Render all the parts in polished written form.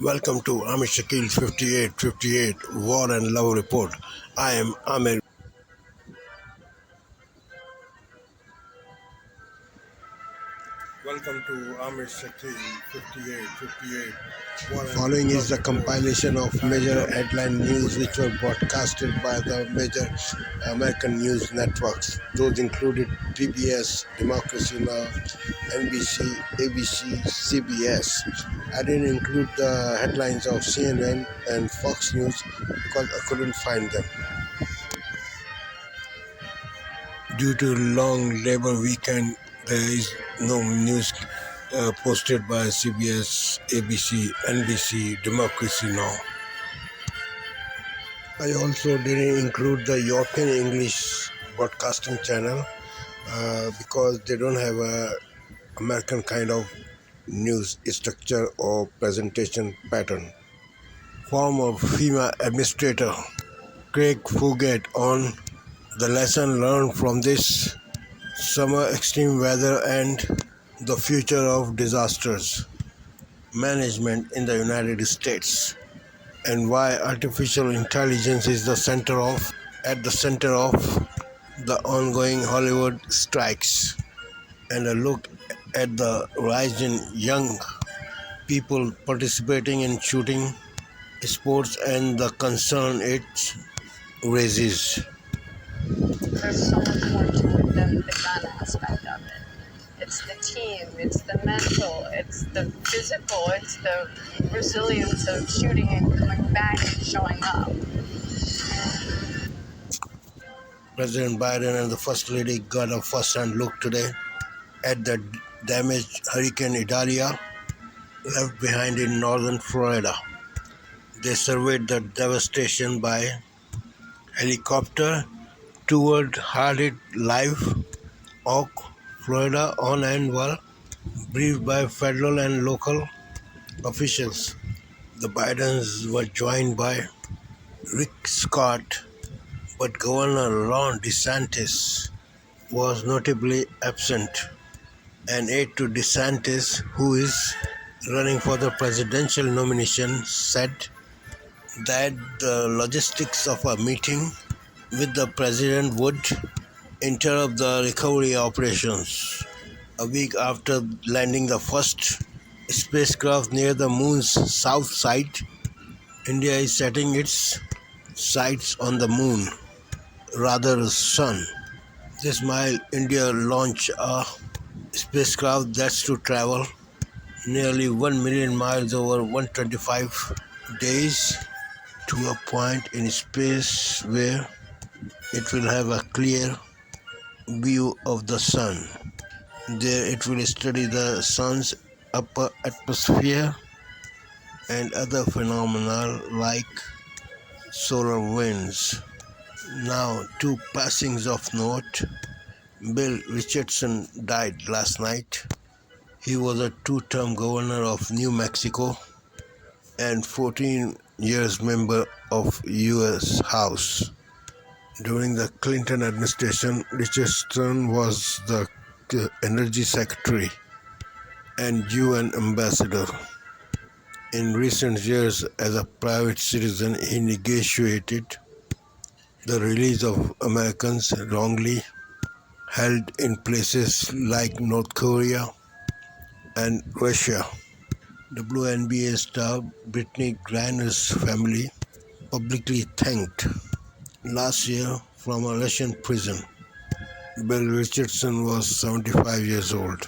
Welcome to Amir Shakil's 5858 War and Love Report. I am Amir. Welcome to Amir Shakil 5858 War and Following is the compilation of major headline news which were broadcasted by the major American news networks. Those included PBS, Democracy Now!, NBC, ABC, CBS. I didn't include the headlines of CNN and Fox News because I couldn't find them. Due to long labor weekend, there is no news posted by CBS, ABC, NBC, Democracy Now! I also didn't include the European English broadcasting channel because they don't have a American kind of news structure or presentation pattern. Former FEMA administrator Craig Fugate on the lesson learned from this summer extreme weather and the future of disasters management in the United States, and why artificial intelligence is at the center of the ongoing Hollywood strikes, and a look at the rise in young people participating in shooting sports and the concern it raises. There's so much more to it than the gun aspect of it. It's the team, it's the mental, it's the physical, it's the resilience of shooting and coming back and showing up. President Biden and the First Lady got a first-hand look today at the damage Hurricane Idalia left behind in northern Florida. They surveyed the devastation by helicopter, toured hard-hit Live Oak, Florida on, and were briefed by federal and local officials. The Bidens were joined by Rick Scott, but Governor Ron DeSantis was notably absent. An aide to DeSantis, who is running for the presidential nomination, said that the logistics of a meeting with the president would interrupt the recovery operations. A week after landing the first spacecraft near the moon's south side, India is setting its sights on the moon, rather sun. This mile, India launched a spacecraft that's to travel nearly 1 million miles over 125 days to a point in space where it will have a clear view of the sun. There it will study the sun's upper atmosphere and other phenomena like solar winds. Now, two passings of note. Bill Richardson died last night. He was a two-term governor of New Mexico and 14 years member of U.S. House. During the Clinton administration, Richardson was the Energy Secretary and UN Ambassador. In recent years, as a private citizen, he negotiated the release of Americans wrongly held in places like North Korea and Russia. WNBA star Brittany Griner's family publicly thanked last year from a Russian prison. Bill Richardson was 75 years old,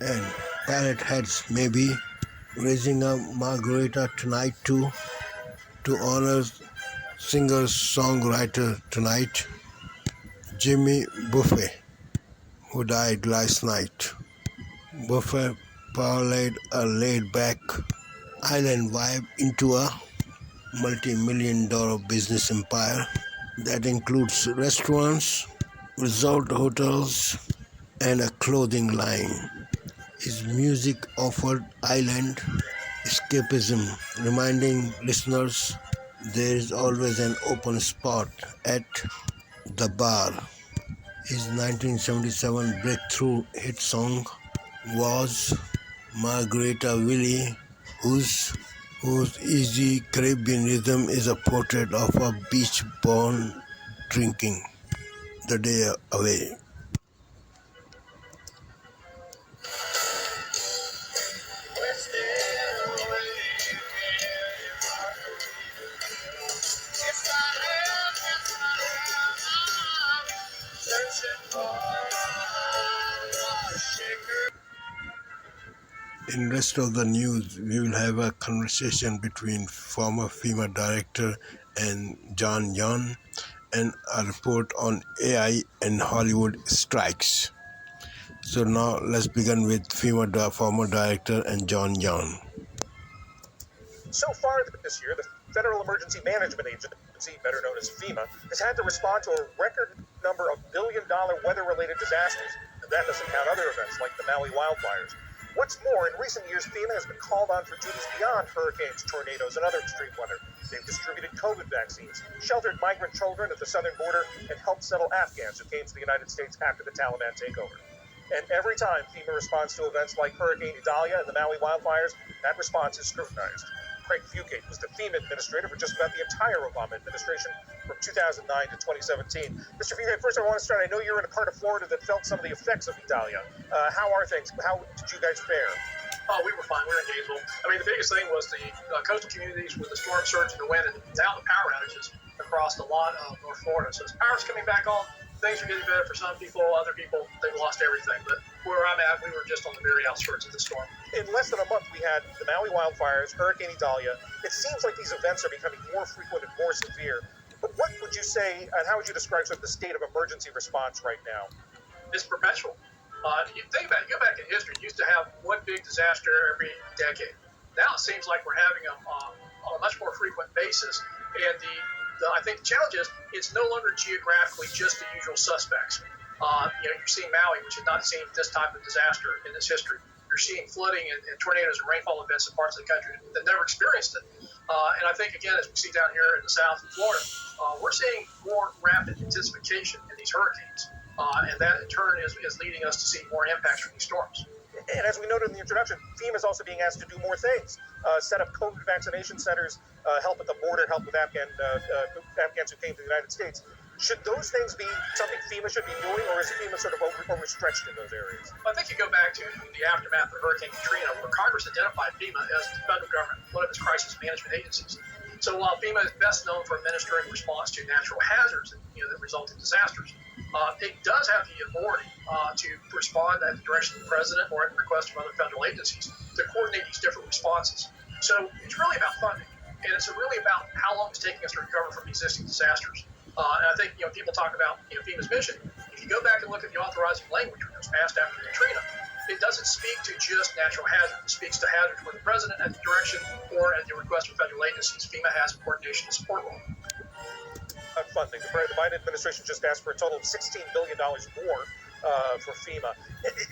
and parrot heads may be raising a margarita tonight to honor singer-songwriter tonight Jimmy Buffett, who died last night. Buffett parlayed a laid-back island vibe into a multi-million-dollar business empire that includes restaurants, resort hotels, and a clothing line. His music offered island escapism, reminding listeners there is always an open spot at the bar. His 1977 breakthrough hit song was Margarita Willie, whose whose easy Caribbean rhythm is a portrait of a beach born drinking the day away. In rest of the news, we will have a conversation between former FEMA director and John Young and a report on AI and Hollywood strikes. So now let's begin with FEMA former director and John Young. So far this year, the Federal Emergency Management Agency, better known as FEMA, has had to respond to a record number of billion-dollar weather-related disasters, and that doesn't count other events like the Maui wildfires. What's more, in recent years, FEMA has been called on for duties beyond hurricanes, tornadoes, and other extreme weather. They've distributed COVID vaccines, sheltered migrant children at the southern border, and helped settle Afghans who came to the United States after the Taliban takeover. And every time FEMA responds to events like Hurricane Idalia and the Maui wildfires, that response is scrutinized. Craig Fugate was the FEMA administrator for just about the entire Obama administration from 2009 to 2017. Mr. Fugate, first I want to start. I know you're in a part of Florida that felt some of the effects of Idalia. How are things? How did you guys fare? Oh, we were fine. We were in Gainesville. I mean, the biggest thing was the coastal communities with the storm surge and the wind, and without the power outages across a lot of North Florida. So as power's coming back on, things are getting better for some people. Other people, they've lost everything. But where I'm at, we were just on the very outskirts of the storm. In less than a month, we had the Maui wildfires, Hurricane Idalia. It seems like these events are becoming more frequent and more severe. But what would you say, and how would you describe sort of the state of emergency response right now? It's perpetual. You think about it, go back in history, you used to have one big disaster every decade. Now it seems like we're having them on a much more frequent basis. And I think the challenge is it's no longer geographically just the usual suspects. You're seeing Maui, which has not seen this type of disaster in its history. You're seeing flooding and tornadoes and rainfall events in parts of the country that never experienced it. And I think, again, as we see down here in the South in Florida, we're seeing more rapid intensification in these hurricanes. And that, in turn, is leading us to see more impacts from these storms. And as we noted in the introduction, FEMA is also being asked to do more things. Set up COVID vaccination centers, help at the border, help with Afghans who came to the United States. Should those things be something FEMA should be doing, or is FEMA sort of overstretched in those areas? I think you go back to the aftermath of Hurricane Katrina, where Congress identified FEMA as the federal government, one of its crisis management agencies. So while FEMA is best known for administering response to natural hazards that result in disasters, it does have the authority to respond at the direction of the president or at the request of other federal agencies to coordinate these different responses. So it's really about funding, and it's really about how long it's taking us to recover from existing disasters. And I think people talk about FEMA's mission. If you go back and look at the authorizing language that was passed after Katrina, it doesn't speak to just natural hazards. It speaks to hazards where the president at the direction or at the request of federal agencies, FEMA has a coordination and support role. Funding. The Biden administration just asked for a total of $16 billion more for FEMA.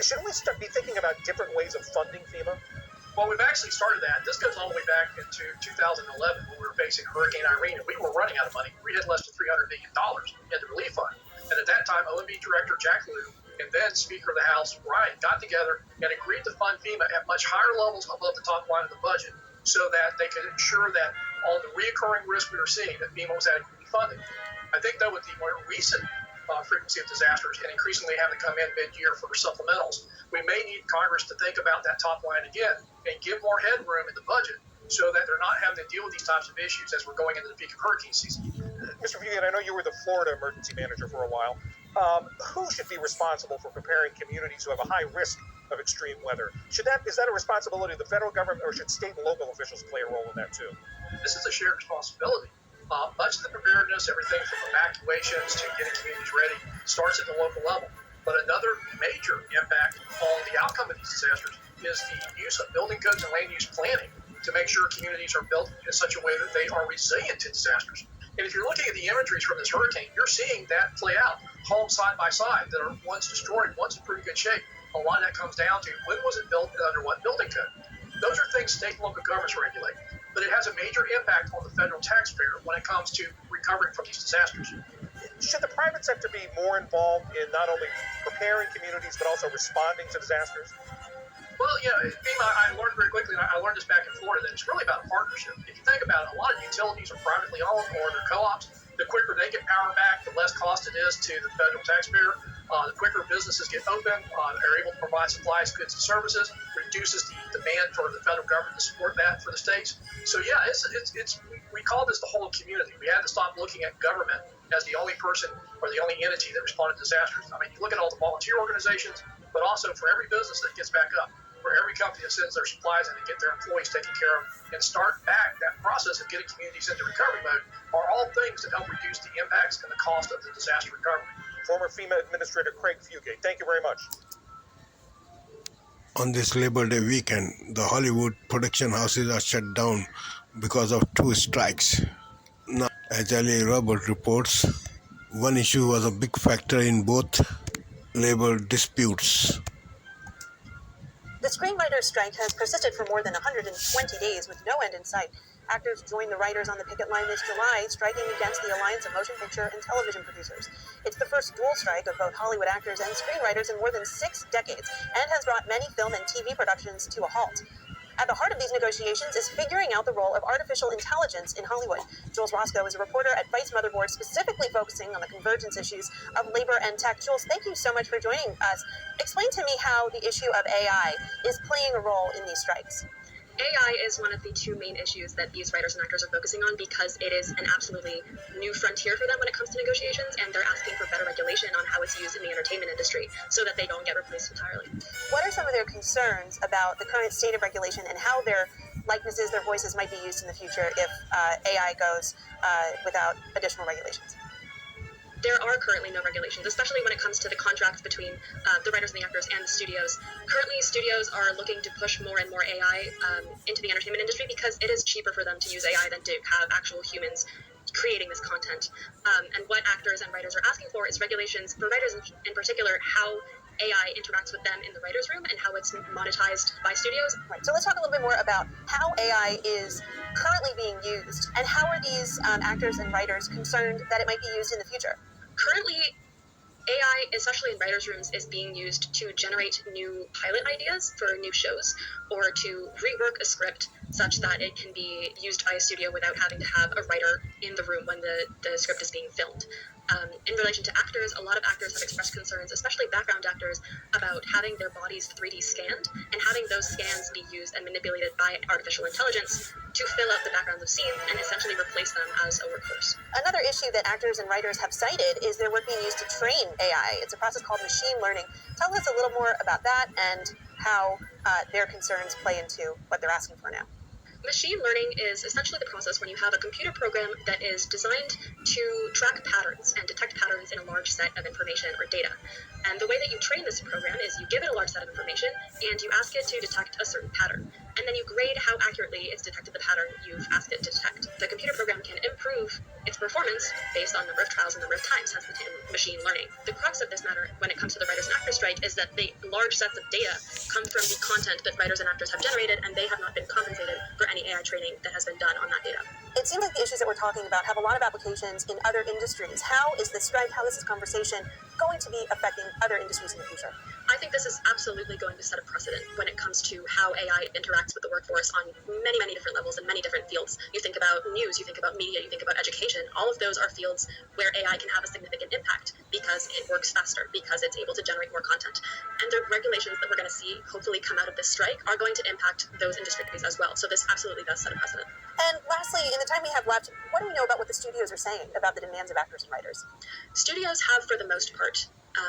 Shouldn't we be thinking about different ways of funding FEMA? Well, we've actually started that. This goes all the way back into 2011 when we were facing Hurricane Irene, and we were running out of money. We had less than $300 million in the relief fund. And at that time, OMB Director Jack Lew and then Speaker of the House, Ryan, got together and agreed to fund FEMA at much higher levels above the top line of the budget so that they could ensure that all the reoccurring risk we were seeing, that FEMA was adequately funded. I think, though, with the more recent frequency of disasters and increasingly having to come in mid-year for supplementals, we may need Congress to think about that top line again and give more headroom in the budget so that they're not having to deal with these types of issues as we're going into the peak of hurricane season. Mr. Fugate, I know you were the Florida emergency manager for a while. Who should be responsible for preparing communities who have a high risk of extreme weather? Is that a responsibility of the federal government, or should state and local officials play a role in that too? This is a shared responsibility. Much of the preparedness, everything from evacuations to getting communities ready, starts at the local level. But another major impact on the outcome of these disasters is the use of building codes and land use planning to make sure communities are built in such a way that they are resilient to disasters. And if you're looking at the imageries from this hurricane, you're seeing that play out, homes side by side that are once destroyed, once in pretty good shape. A lot of that comes down to when was it built and under what building code. Those are things state and local governments regulate, but it has a major impact on the federal taxpayer when it comes to recovering from these disasters. Should the private sector be more involved in not only preparing communities but also responding to disasters? Well, FEMA, I learned very quickly, and I learned this back in Florida, that it's really about a partnership. If you think about it, a lot of utilities are privately owned or they're co-ops. The quicker they get power back, the less cost it is to the federal taxpayer. The quicker businesses get open, are able to provide supplies, goods, and services, reduces the demand for the federal government to support that for the states. So we call this the whole community. We had to stop looking at government as the only person or the only entity that responded to disasters. I mean, you look at all the volunteer organizations, but also for every business that gets back up, for every company that sends their supplies in to get their employees taken care of and start back that process of getting communities into recovery mode are all things that help reduce the impacts and the cost of the disaster recovery. Former FEMA Administrator Craig Fugate, thank you very much. On this Labor Day weekend, the Hollywood production houses are shut down because of 2 strikes. Now, as Ali Robert reports, one issue was a big factor in both labor disputes. The screenwriters' strike has persisted for more than 120 days with no end in sight. Actors joined the writers on the picket line this July, striking against the Alliance of Motion Picture and Television Producers. It's the first dual strike of both Hollywood actors and screenwriters in more than 6 decades and has brought many film and TV productions to a halt. At the heart of these negotiations is figuring out the role of artificial intelligence in Hollywood. Jules Roscoe is a reporter at Vice Motherboard, specifically focusing on the convergence issues of labor and tech. Jules, thank you so much for joining us. Explain to me how the issue of AI is playing a role in these strikes. AI is one of the 2 main issues that these writers and actors are focusing on because it is an absolutely new frontier for them when it comes to negotiations, and they're asking for better regulation on how it's used in the entertainment industry so that they don't get replaced entirely. What are some of their concerns about the current state of regulation and how their likenesses, their voices might be used in the future if AI goes without additional regulations? There are currently no regulations, especially when it comes to the contracts between the writers and the actors and the studios. Currently, studios are looking to push more and more AI into the entertainment industry because it is cheaper for them to use AI than to have actual humans creating this content. And what actors and writers are asking for is regulations for writers in particular, how AI interacts with them in the writer's room and how it's monetized by studios. Right. So let's talk a little bit more about how AI is currently being used and how are these actors and writers concerned that it might be used in the future? Currently, AI, especially in writers' rooms, is being used to generate new pilot ideas for new shows or to rework a script such that it can be used by a studio without having to have a writer in the room when the script is being filmed. In relation to actors, a lot of actors have expressed concerns, especially background actors, about having their bodies 3D scanned and having those scans be used and manipulated by artificial intelligence to fill out the backgrounds of scenes and essentially replace them as a workforce. Another issue that actors and writers have cited is their work being used to train AI. It's a process called machine learning. Tell us a little more about that and how their concerns play into what they're asking for now. Machine learning is essentially the process when you have a computer program that is designed to track patterns and detect patterns in a large set of information or data. And the way that you train this program is you give it a large set of information and you ask it to detect a certain pattern. And then you grade how accurately it's detected the pattern you've asked it to detect. The computer program can improve its performance based on number of trials and number of times tested in machine learning. The crux of this matter when it comes to the writers and actors strike is that the large sets of data come from the content that writers and actors have generated, and they have not been compensated for any AI training that has been done on that data. It seems like the issues that we're talking about have a lot of applications in other industries. How is this strike, how is this conversation going to be affecting other industries in the future? I think this is absolutely going to set a precedent when it comes to how AI interacts with the workforce on many, many different levels and many different fields. You think about news, you think about media, you think about education. All of those are fields where AI can have a significant impact because it works faster, because it's able to generate more content. And the regulations that we're going to see hopefully come out of this strike are going to impact those industries as well. So this absolutely does set a precedent. And lastly, in the time we have left, what do we know about what the studios are saying about the demands of actors and writers? Studios have, for the most part,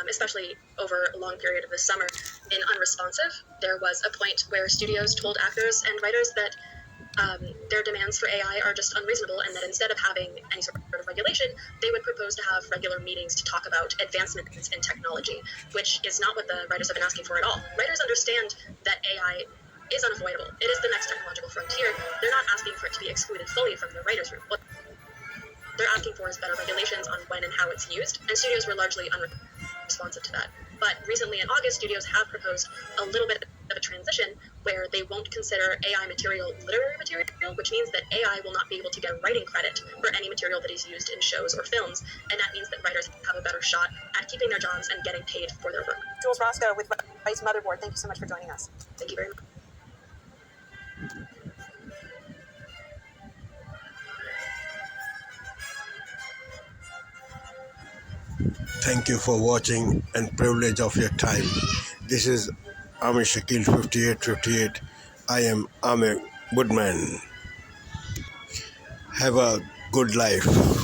especially over a long period of the summer, been unresponsive. There was a point where studios told actors and writers that their demands for AI are just unreasonable, and that instead of having any sort of regulation, they would propose to have regular meetings to talk about advancements in technology, which is not what the writers have been asking for at all. Writers understand that AI is unavoidable. It is the next technological frontier. They're not asking for it to be excluded fully from the writers' room. What they're asking for is better regulations on when and how it's used, and studios were largely unresponsive to that. But recently in August, studios have proposed a little bit of a transition where they won't consider AI material literary material, which means that AI will not be able to get writing credit for any material that is used in shows or films, and that means that writers have a better shot at keeping their jobs and getting paid for their work. Jules Roscoe with Vice Motherboard, thank you so much for joining us. Thank you very much. Thank you for watching and privilege of your time. This is Amir Shakil 5858. I am Amir Goodman. Have a good life.